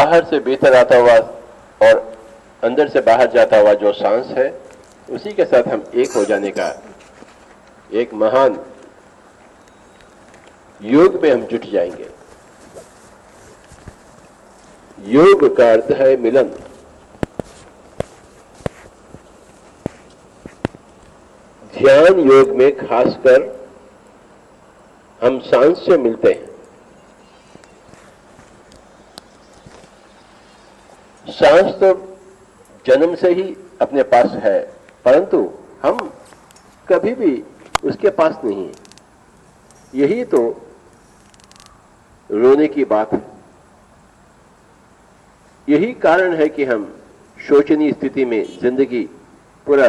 बाहर से भीतर आता हुआ और अंदर से बाहर जाता हुआ जो सांस है, उसी के साथ हम एक हो जाने का एक महान योग में हम जुट जाएंगे। योग का अर्थ है मिलन। ध्यान योग में खासकर हम सांस से मिलते हैं। सांस तो जन्म से ही अपने पास है, परंतु हम कभी भी उसके पास नहीं है। यही तो रोने की बात है। यही कारण है कि हम शोचनीय स्थिति में जिंदगी पूरा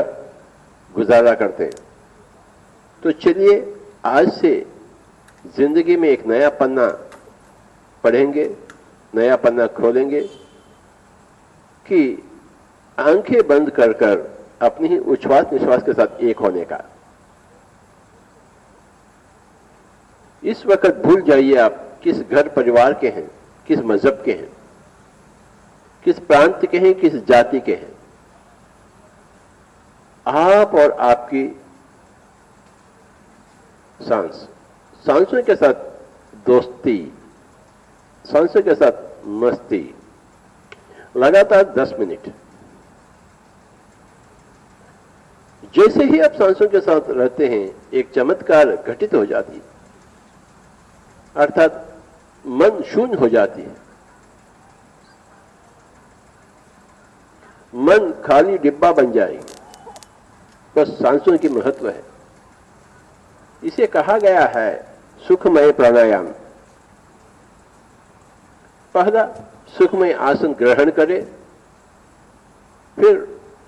गुजारा करते हैं। तो चलिए आज से जिंदगी में एक नया पन्ना पढ़ेंगे, नया पन्ना खोलेंगे कि आंखें बंद कर कर अपनी ही उच्छ्वास निश्वास के साथ एक होने का। इस वक्त भूल जाइए आप किस घर परिवार के हैं, किस मजहब के हैं, किस प्रांत के हैं, किस जाति के हैं। आप और आपकी सांस, सांसों के साथ दोस्ती, सांसों के साथ मस्ती, लगातार 10 मिनट। जैसे ही आप सांसों के साथ रहते हैं, एक चमत्कार घटित हो जाती है, अर्थात मन शून्य हो जाती है। मन खाली डिब्बा बन जाएगी। बस सांसों की महत्व है। इसे कहा गया है सुखमय प्राणायाम। पहला सुखमय आसन ग्रहण करें, फिर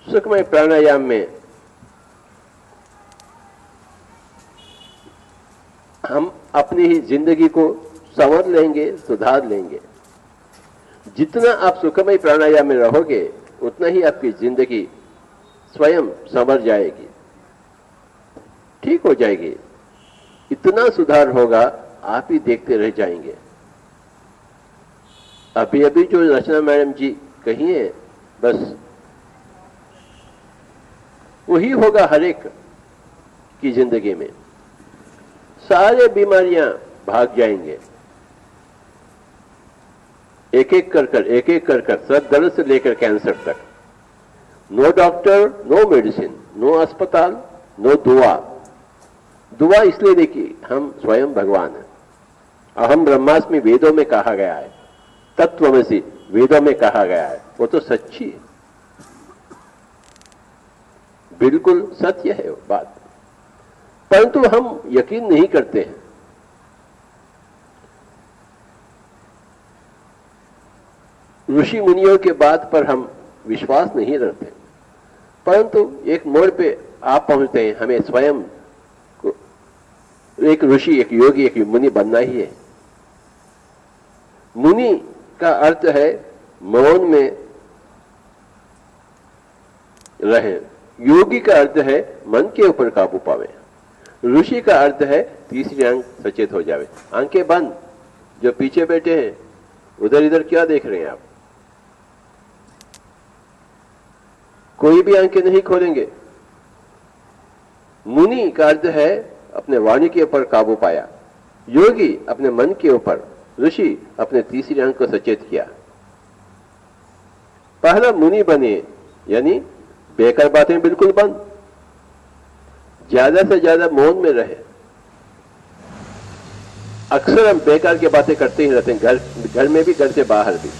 सुखमय प्राणायाम में हम अपनी ही जिंदगी को संवर लेंगे, सुधार लेंगे। जितना आप सुखमय प्राणायाम में रहोगे, उतना ही आपकी जिंदगी स्वयं संवर जाएगी, ठीक हो जाएगी। इतना सुधार होगा, आप ही देखते रह जाएंगे। अभी अभी जो रचना मैडम जी कही है, बस वही होगा हर एक की जिंदगी में। सारे बीमारियां भाग जाएंगे, एक एक कर सर दर्द से लेकर कैंसर तक। No doctor, no medicine, no अस्पताल, नो दुआ। दुआ इसलिए नहीं कि हम स्वयं भगवान हैं। अहम ब्रह्मास्मि वेदों में कहा गया है, तत्वमसि वेदों में कहा गया है, वो तो सच्ची है, बिल्कुल सत्य है वो बात। परंतु हम यकीन नहीं करते हैं। ऋषि मुनियों के बात पर हम विश्वास नहीं रखते, परंतु एक मोड़ पे आप पहुंचते हैं, हमें स्वयं को एक ऋषि, एक योगी, एक मुनि बनना ही है। मुनि का अर्थ है मौन में रहे, योगी का अर्थ है मन के ऊपर काबू पावे, ऋषि का अर्थ है तीसरी आंख सचेत हो जावे। आंखें बंद, जो पीछे बैठे हैं उधर इधर क्या देख रहे हैं आप? कोई भी आंखें नहीं खोलेंगे। मुनि का अर्थ है अपने वाणी के ऊपर काबू पाया, योगी अपने मन के ऊपर, ऋषि अपने तीसरी आंख को सचेत किया। पहला मुनि बने, यानी बेकार बातें बिल्कुल बंद, ज्यादा से ज्यादा मौन में रहे। अक्सर हम बेकार की बातें करते ही रहते हैं, घर में भी, घर से बाहर भी।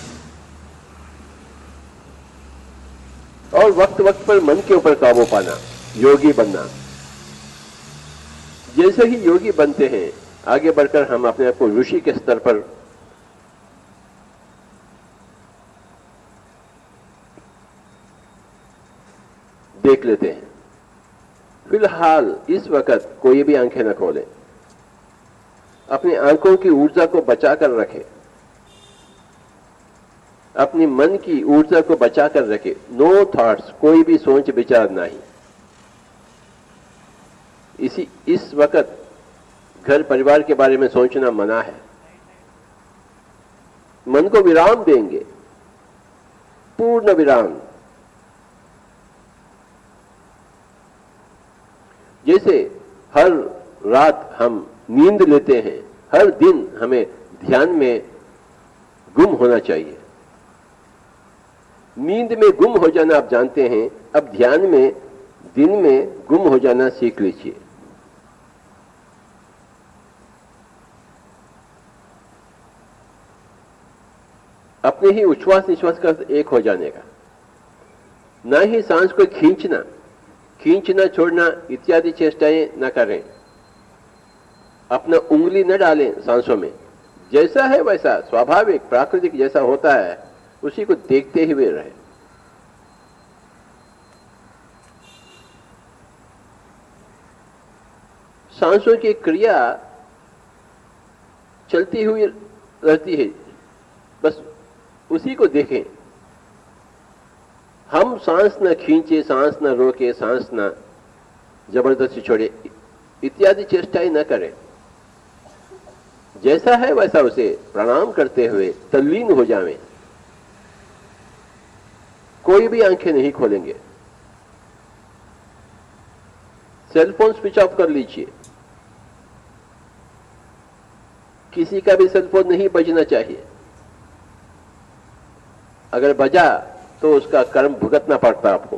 और वक्त वक्त पर मन के ऊपर काबू पाना, योगी बनना। जैसे ही योगी बनते हैं, आगे बढ़कर हम अपने आप को ऋषि के स्तर पर देख लेते हैं। फिलहाल इस वक्त कोई भी आंखें न खोलें, अपनी आंखों की ऊर्जा को बचाकर रखें, अपनी मन की ऊर्जा को बचाकर रखें। नो थॉट्स, कोई भी सोच विचार नहीं। इस वक्त घर परिवार के बारे में सोचना मना है। मन को विराम देंगे, पूर्ण विराम। जैसे हर रात हम नींद लेते हैं, हर दिन हमें ध्यान में गुम होना चाहिए। नींद में गुम हो जाना आप जानते हैं, अब ध्यान में दिन में गुम हो जाना सीख लीजिए। अपने ही उच्छ्वास निश्वास का एक हो जाने का, ना ही सांस को खींचना छोड़ना इत्यादि चेष्टाएं न करें। अपना उंगली न डालें सांसों में, जैसा है वैसा स्वाभाविक प्राकृतिक जैसा होता है उसी को देखते हुए रहे। सांसों की क्रिया चलती हुई रहती है, बस उसी को देखें। हम सांस न खींचे, सांस न रोके, सांस न जबरदस्ती छोड़े इत्यादि चेष्टाएं न करें। जैसा है वैसा उसे प्रणाम करते हुए तल्लीन हो जाएं। कोई भी आंखें नहीं खोलेंगे। सेलफोन स्विच ऑफ कर लीजिए। किसी का भी सेलफोन नहीं बजना चाहिए। अगर बजा तो उसका कर्म भुगतना पड़ता आपको,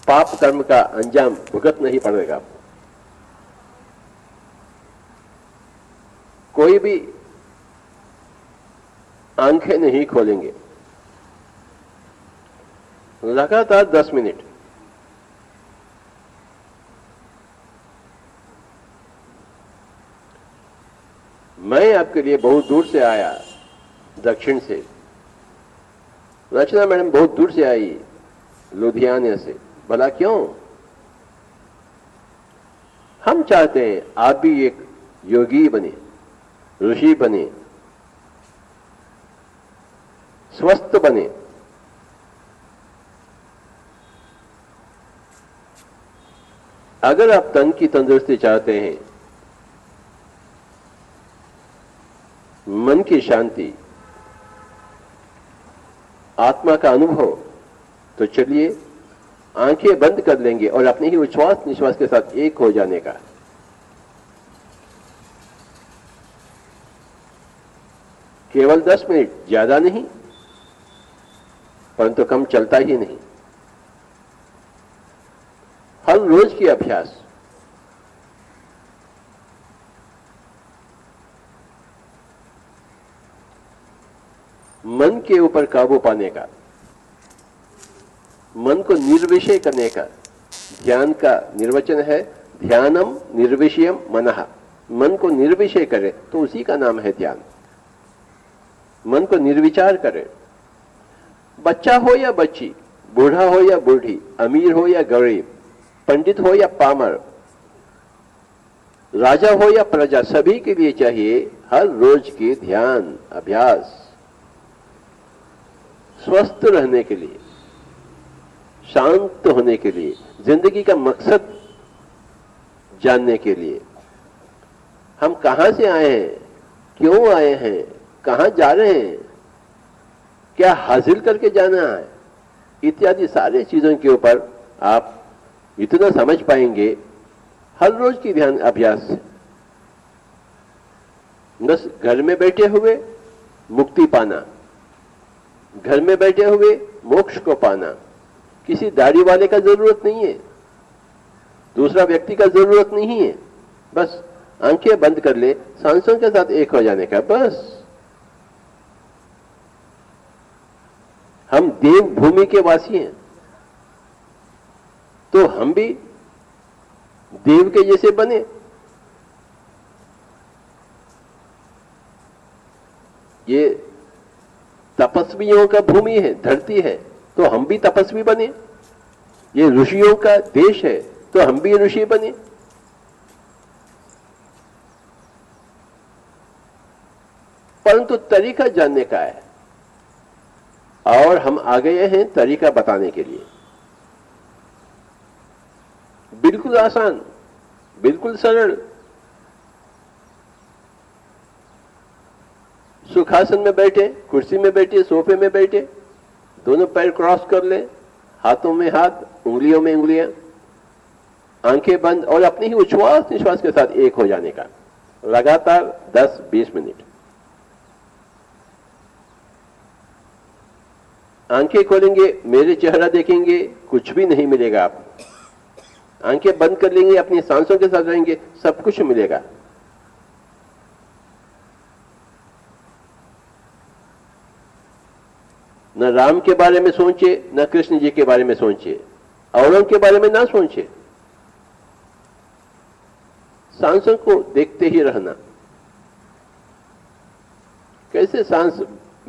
पाप कर्म का अंजाम भुगतना ही पड़ेगा आपको। कोई भी आंखें नहीं खोलेंगे। लगातार 10 मिनट। मैं आपके लिए बहुत दूर से आया, दक्षिण से। रचना मैडम बहुत दूर से आई, लुधियाना से। भला क्यों? हम चाहते हैं आप भी एक योगी बने, ऋषि बने, स्वस्थ बने। अगर आप तन की तंदुरुस्ती चाहते हैं, मन की शांति, आत्मा का अनुभव, तो चलिए आंखें बंद कर लेंगे और अपने ही उच्छ्वास निश्वास के साथ एक हो जाने का। केवल 10 मिनट, ज्यादा नहीं, परंतु कम चलता ही नहीं। हर रोज की अभ्यास। मन के ऊपर काबू पाने का, मन को निर्विषय करने का। ध्यान का निर्वचन है ध्यानम निर्विषयम मनः। मन को निर्विषय करे तो उसी का नाम है ध्यान। मन को निर्विचार करे। बच्चा हो या बच्ची, बूढ़ा हो या बूढ़ी, अमीर हो या गरीब, पंडित हो या पामर, राजा हो या प्रजा, सभी के लिए चाहिए हर रोज की ध्यान अभ्यास। स्वस्थ रहने के लिए, शांत होने के लिए, जिंदगी का मकसद जानने के लिए। हम कहां से आए हैं, क्यों आए हैं, कहां जा रहे हैं, क्या हासिल करके जाना है, इत्यादि सारी चीजों के ऊपर आप इतना समझ पाएंगे हर रोज की ध्यान अभ्यास से। बस घर में बैठे हुए मुक्ति पाना, घर में बैठे हुए मोक्ष को पाना। किसी दाढ़ी वाले का जरूरत नहीं है, दूसरा व्यक्ति का जरूरत नहीं है। बस आंखें बंद कर ले, सांसों के साथ एक हो जाने का। बस हम देव भूमि के वासी हैं, तो हम भी देव के जैसे बने। ये तपस्वियों का भूमि है, धरती है, तो हम भी तपस्वी बने। ये ऋषियों का देश है, तो हम भी ऋषि बने। परंतु तरीका जानने का है, और हम आ गए हैं तरीका बताने के लिए। बिल्कुल आसान, बिल्कुल सरल। सुखासन में बैठे, कुर्सी में बैठे, सोफे में बैठे, दोनों पैर क्रॉस कर लें, हाथों में हाथ, उंगलियों में उंगलियां, आंखें बंद और अपनी ही उच्छ्वास निश्वास के साथ एक हो जाने का, लगातार 10-20 मिनट। आंखें खोलेंगे, मेरे चेहरा देखेंगे, कुछ भी नहीं मिलेगा आपको। आंखें बंद कर लेंगे, अपनी सांसों के साथ रहेंगे, सब कुछ मिलेगा। न राम के बारे में सोचिए, न कृष्ण जी के बारे में सोचिए, औरों के बारे में ना सोचिए, सांसों को देखते ही रहना। कैसे सांस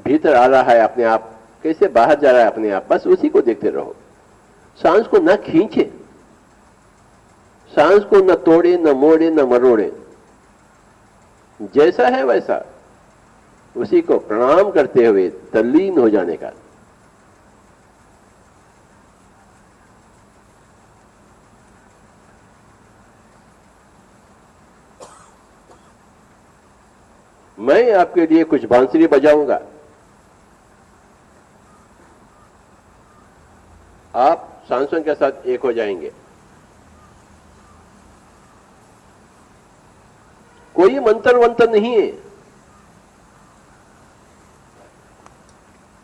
भीतर आ रहा है अपने आप, कैसे बाहर जा रहा है अपने आप, बस उसी को देखते रहो। सांस को ना खींचे, सांस को न तोड़े, न मोड़े, न मरोड़े, जैसा है वैसा उसी को प्रणाम करते हुए तल्लीन हो जाने का। मैं आपके लिए कुछ बांसुरी बजाऊंगा, आप सांसों के साथ एक हो जाएंगे। कोई मंत्र वंत्र नहीं है,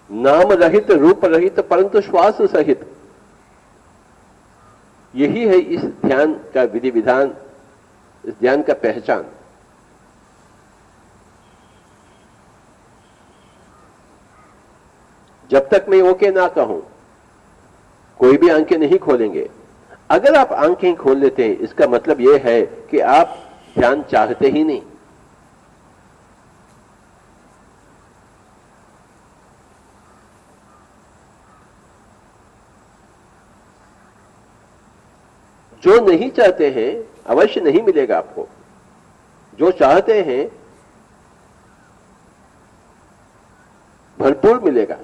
नाम रहित, रूप रहित, परंतु श्वास सहित। यही है इस ध्यान का विधि विधान, इस ध्यान का पहचान। जब तक मैं ओके ना कहूं, कोई भी आंखें नहीं खोलेंगे। अगर आप आंखें खोल लेते हैं, इसका मतलब यह है कि आप ध्यान चाहते ही नहीं। जो नहीं चाहते हैं अवश्य नहीं मिलेगा आपको, जो चाहते हैं भरपूर मिलेगा।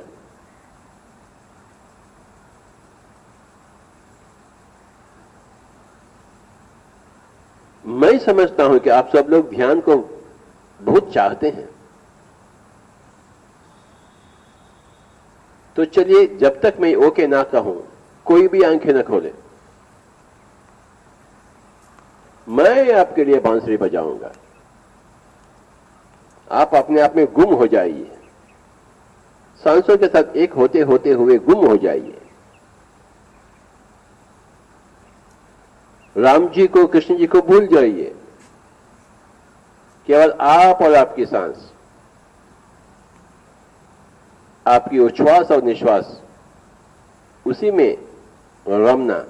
मैं समझता हूं कि आप सब लोग ध्यान को बहुत चाहते हैं। तो चलिए, जब तक मैं ओके ना कहूं, कोई भी आंखें ना खोले, मैं आपके लिए बांसुरी बजाऊंगा। आप अपने आप में गुम हो जाइए, सांसों के साथ एक होते होते हुए गुम हो जाइए। राम जी को, कृष्ण जी को भूल जाइए, केवल आप और आपकी सांस, आपकी उच्छ्वास और निश्वास, उसी में रमना।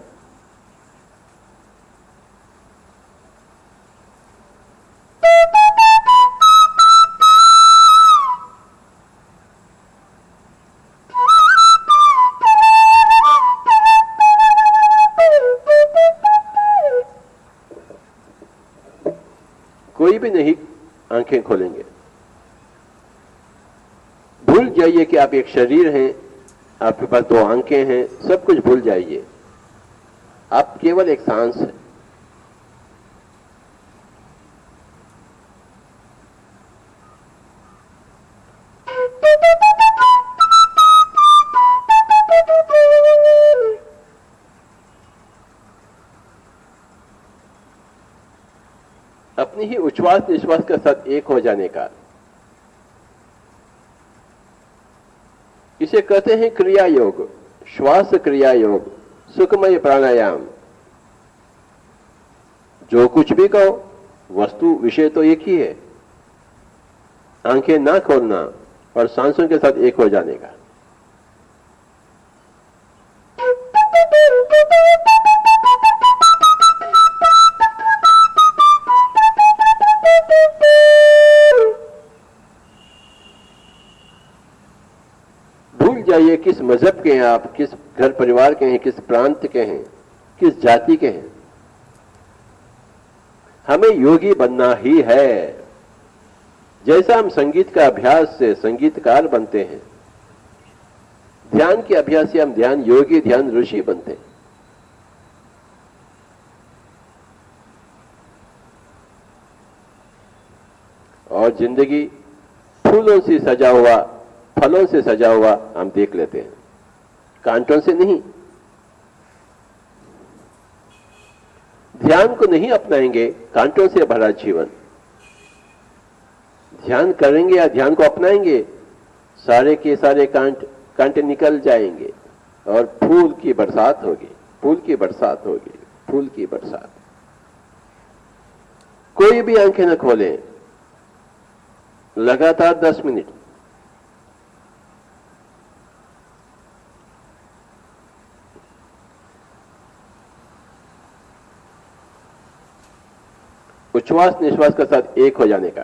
कोई भी नहीं आंखें खोलेंगे। भूल जाइए कि आप एक शरीर हैं, आपके पास 2 आंखें हैं, सब कुछ भूल जाइए। आप केवल एक सांस है। अपनी ही उच्छ्वास निश्वास के साथ एक हो जाने का, इसे कहते हैं क्रिया योग, श्वास क्रिया योग, सुखमय प्राणायाम। जो कुछ भी कहो, वस्तु विषय तो एक ही है। आंखें ना खोलना और सांसों के साथ एक हो जाने का। जाइए किस मजहब के हैं आप, किस घर परिवार के हैं, किस प्रांत के हैं, किस जाति के हैं। हमें योगी बनना ही है। जैसा हम संगीत का अभ्यास से संगीतकार बनते हैं, ध्यान के अभ्यास से हम ध्यान योगी, ध्यान ऋषि बनते हैं। और जिंदगी फूलों से सजा हुआ, फलों से सजा हुआ हम देख लेते हैं। कांटों से नहीं। ध्यान को नहीं अपनाएंगे, कांटों से भरा जीवन। ध्यान करेंगे या ध्यान को अपनाएंगे, सारे के सारे कांटे निकल जाएंगे और फूल की बरसात होगी, फूल की बरसात होगी, फूल की बरसात। कोई भी आंखें न खोलें, लगातार 10 मिनट। उच्छ्वास निश्वास के साथ एक हो जाने का।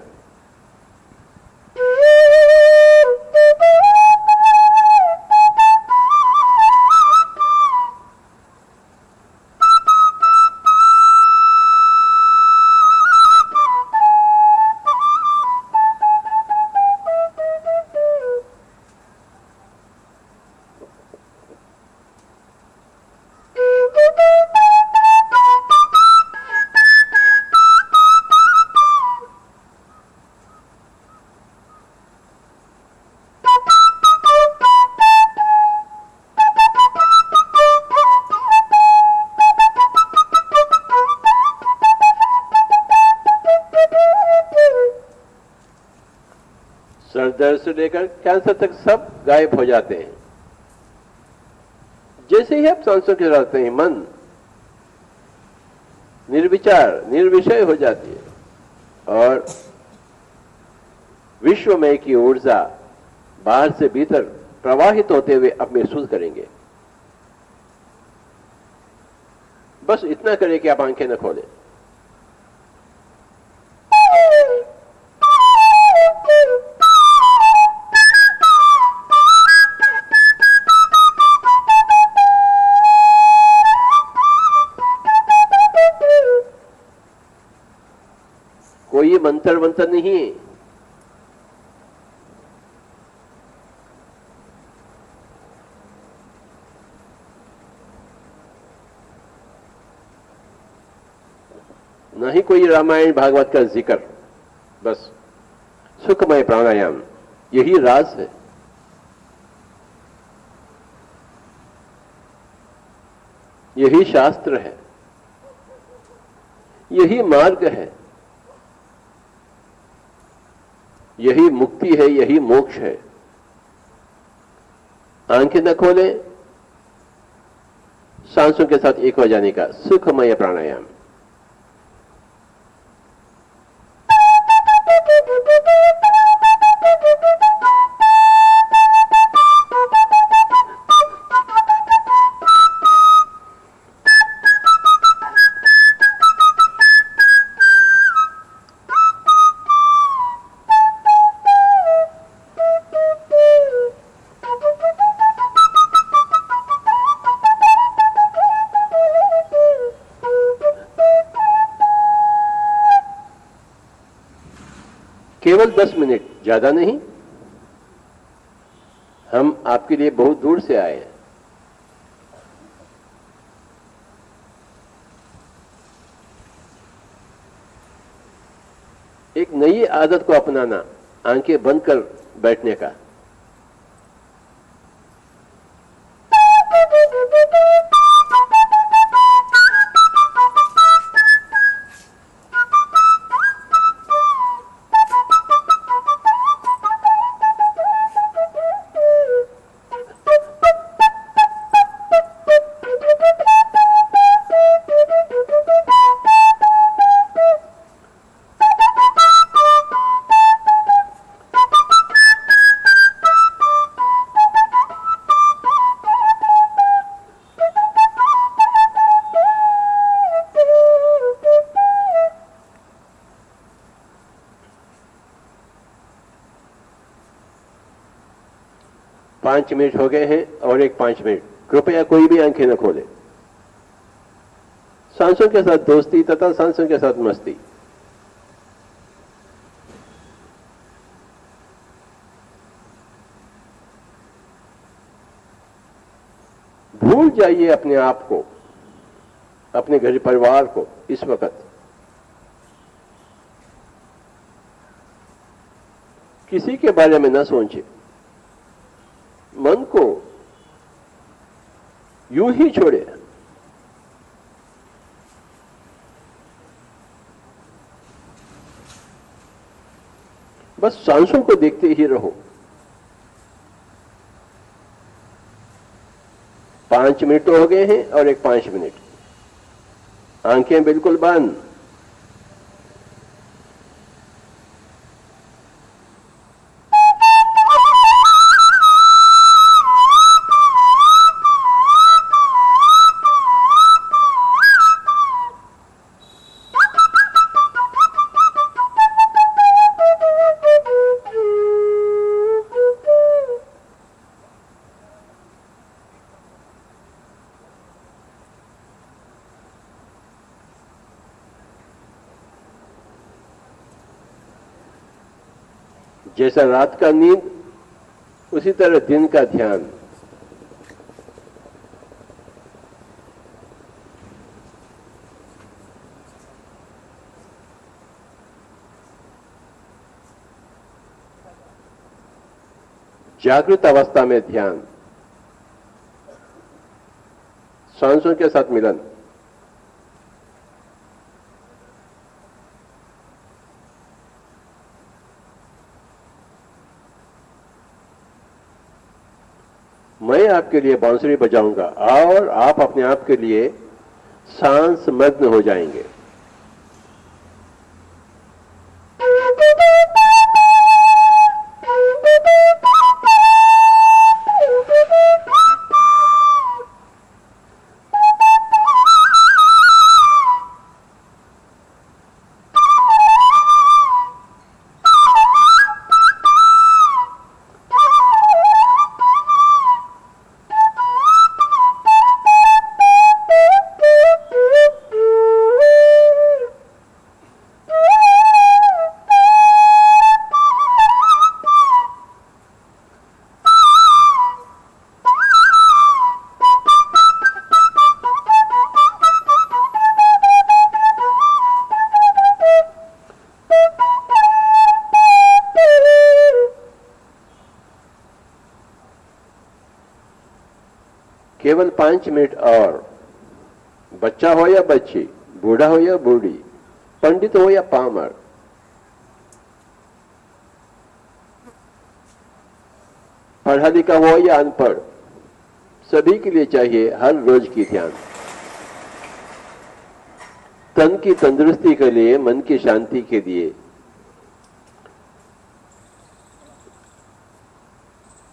सर दर्द से लेकर कैंसर तक सब गायब हो जाते हैं। जैसे ही आप सांसों के रहते हैं, मन निर्विचार निर्विषय हो जाती है और विश्वमय की ऊर्जा बाहर से भीतर प्रवाहित होते हुए आप महसूस करेंगे। बस इतना करें कि आप आंखें न खोलें। कोई मंत्र मंत्र नहीं है। न ही कोई रामायण भागवत का जिक्र, बस सुखमय प्राणायाम, यही राज है। यही शास्त्र है, यही मार्ग है, यही मुक्ति है, यही मोक्ष है। आंखें न खोलें, सांसों के साथ एक हो जाने का सुखमय प्राणायाम। केवल 10 मिनट, ज्यादा नहीं। हम आपके लिए बहुत दूर से आए हैं। एक नई आदत को अपनाना, आंखें बंद कर बैठने का। पांच मिनट हो गए हैं और एक 5 मिनट। कृपया कोई भी आंखें न खोले। सांसों के साथ दोस्ती तथा सांसों के साथ मस्ती। भूल जाइए अपने आप को, अपने घर परिवार को। इस वक्त किसी के बारे में न सोचिए। मन को यूं ही छोड़े। बस सांसों को देखते ही रहो। 5 मिनट तो हो गए हैं और एक 5 मिनट, आंखें बिल्कुल बंद। जैसा रात का नींद, उसी तरह दिन का ध्यान। जागृत अवस्था में ध्यान, सांसों के साथ मिलन। मैं आपके लिए बांसुरी बजाऊंगा और आप अपने आप के लिए सांस मग्न हो जाएंगे। केवल 5 मिनट और। बच्चा हो या बच्ची, बूढ़ा हो या बूढ़ी, पंडित हो या पामर, पढ़ा लिखा हो या अनपढ़, सभी के लिए चाहिए हर रोज की ध्यान। तन की तंदुरुस्ती के लिए, मन की शांति के लिए,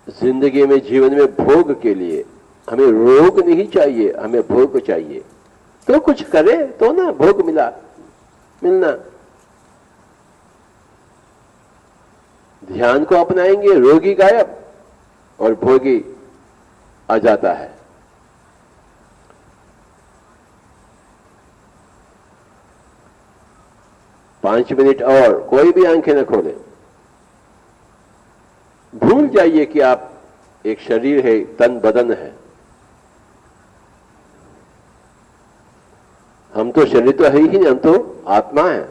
जिंदगी में, जीवन में भोग के लिए। हमें रोग नहीं चाहिए, हमें भोग चाहिए। तो कुछ करे तो ना भोग मिलना। ध्यान को अपनाएंगे, रोगी गायब और भोगी आ जाता है। पांच मिनट और, कोई भी आंखें न खोलें। भूल जाइए कि आप एक शरीर है, तन बदन है। हम तो शरीर तो है ही नहीं, हम तो आत्मा है।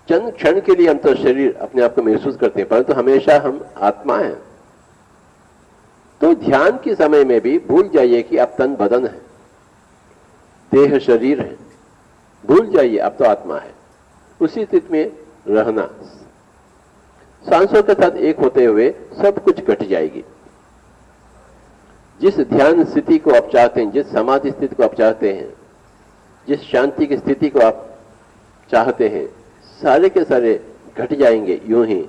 चंद क्षण के लिए हम तो शरीर अपने आप को महसूस करते हैं, परंतु हमेशा हम आत्मा हैं। तो ध्यान के समय में भी भूल जाइए कि आप तन बदन है, देह शरीर है। भूल जाइए आप तो आत्मा है। उसी स्थिति में रहना, सांसों के साथ एक होते हुए सब कुछ घट जाएगी। जिस ध्यान स्थिति को आप चाहते हैं, जिस समाधि स्थिति को आप चाहते हैं, जिस शांति की स्थिति को आप चाहते हैं, सारे के सारे घट जाएंगे यूं ही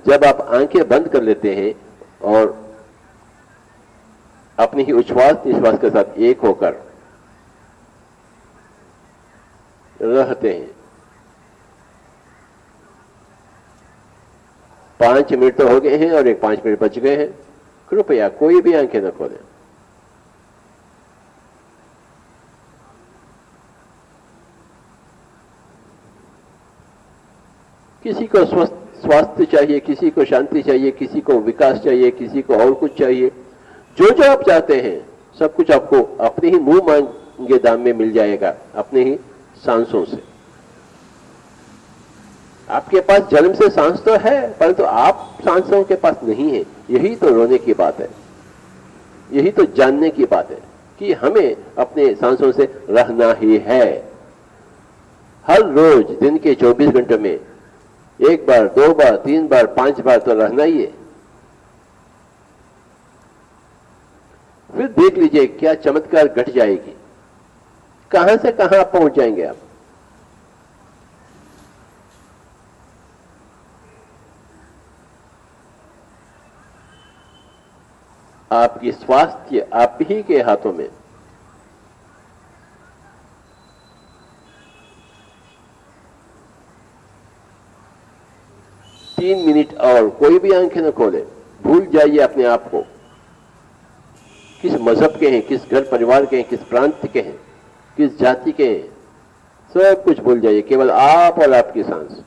जब आप आंखें बंद कर लेते हैं और अपने ही उच्छ्वास निश्वास के साथ एक होकर रहते हैं। 5 मिनट तो हो गए हैं और एक 5 मिनट बच गए हैं। कृपया कोई भी आंखें न खोलें। किसी को स्वास्थ्य चाहिए, किसी को शांति चाहिए, किसी को विकास चाहिए, किसी को और कुछ चाहिए। जो जो आप चाहते हैं सब कुछ आपको अपने ही मुंह मांगे दाम में मिल जाएगा, अपने ही सांसों से। आपके पास जन्म से सांस तो है, परंतु आप सांसों के पास नहीं है। यही तो रोने की बात है, यही तो जानने की बात है कि हमें अपने सांसों से रहना ही है। हर रोज दिन के 24 घंटे में 1 बार, 2 बार, 3 बार, 5 बार तो रहना ही है। फिर देख लीजिए क्या चमत्कार घट जाएगी, कहां से कहां आप पहुंच जाएंगे। आप आपकी स्वास्थ्य आप ही के हाथों में। तीन मिनट और कोई भी आंखें न खोले, भूल जाइए अपने आप को, किस मजहब के हैं, किस घर परिवार के हैं, किस प्रांत के हैं, किस जाति के हैं, सब कुछ भूल जाइए, केवल आप और आपकी सांस।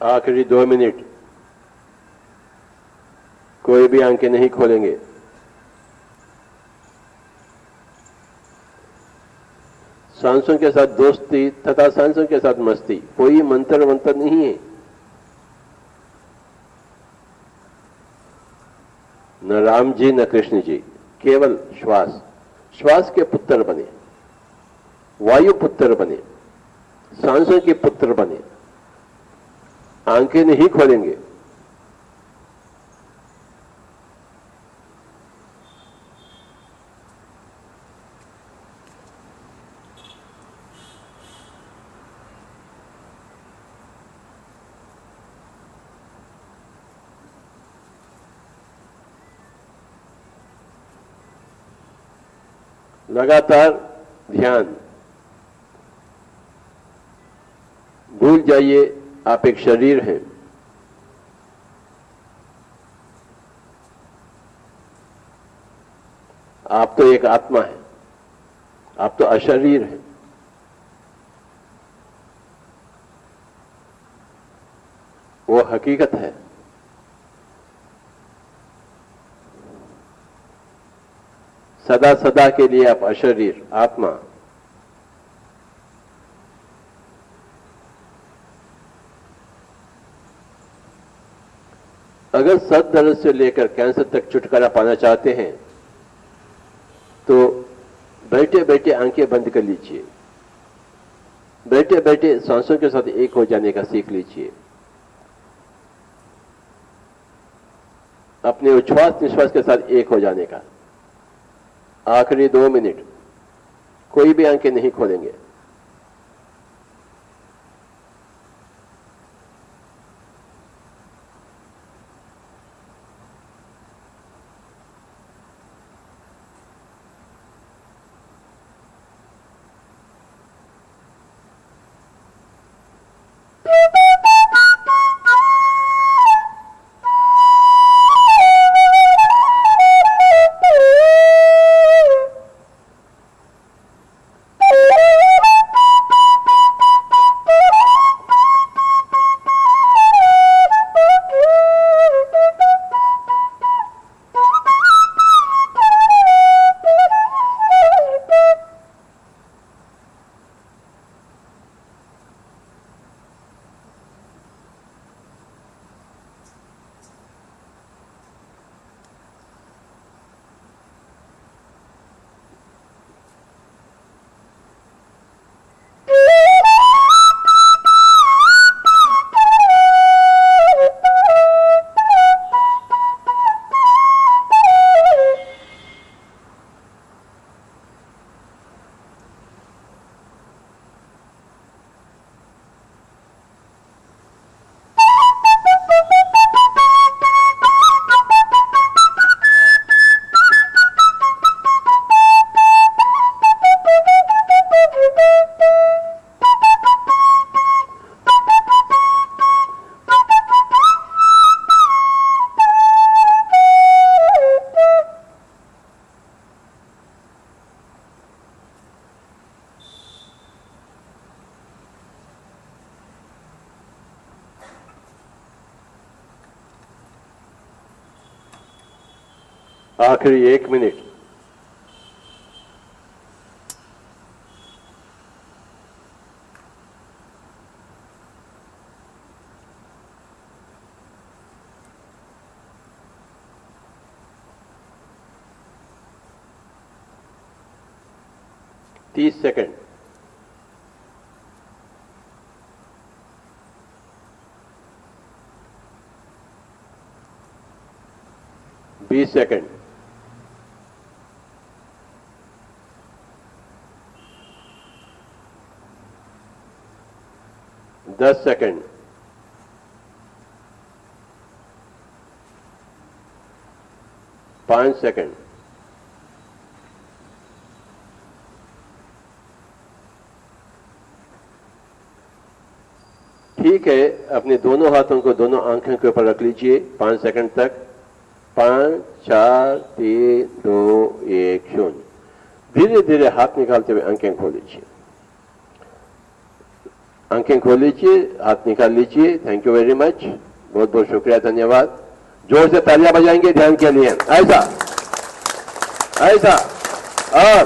आखिरी 2 मिनट, कोई भी आंखें नहीं खोलेंगे। सांसों के साथ दोस्ती तथा सांसों के साथ मस्ती, कोई मंत्र वंत्र नहीं है। न राम जी न कृष्ण जी, केवल श्वास। श्वास के पुत्र बने, वायु पुत्र बने, सांसों के पुत्र बने। आंखें नहीं खोलेंगे। लगातार ध्यान, भूल जाइए आप एक शरीर हैं। आप तो एक आत्मा है, आप तो अशरीर हैं। वो हकीकत है। सदा सदा के लिए आप अशरीर आत्मा। अगर सद दर्द से लेकर कैंसर तक छुटकारा पाना चाहते हैं तो बैठे बैठे आंखें बंद कर लीजिए, बैठे बैठे सांसों के साथ एक हो जाने का सीख लीजिए। अपने उच्छ्वास निश्वास के साथ एक हो जाने का। आखिरी 2 मिनट, कोई भी आंखें नहीं खोलेंगे। आखिरी 1 मिनट। तीस सेकंड। बीस सेकंड। 10 सेकंड। 5 सेकंड। ठीक है, अपने दोनों हाथों को दोनों आंखों के ऊपर रख लीजिए 5 सेकंड तक। 5 4 3 2 1 0। धीरे धीरे हाथ निकालते हुए आंखें खोल लीजिए। आंखें खोल लीजिए, हाथ निकाल लीजिए। थैंक यू वेरी मच, बहुत बहुत शुक्रिया, धन्यवाद। जोर से तालियां बजाएंगे ध्यान के लिए। ऐसा ऐसा और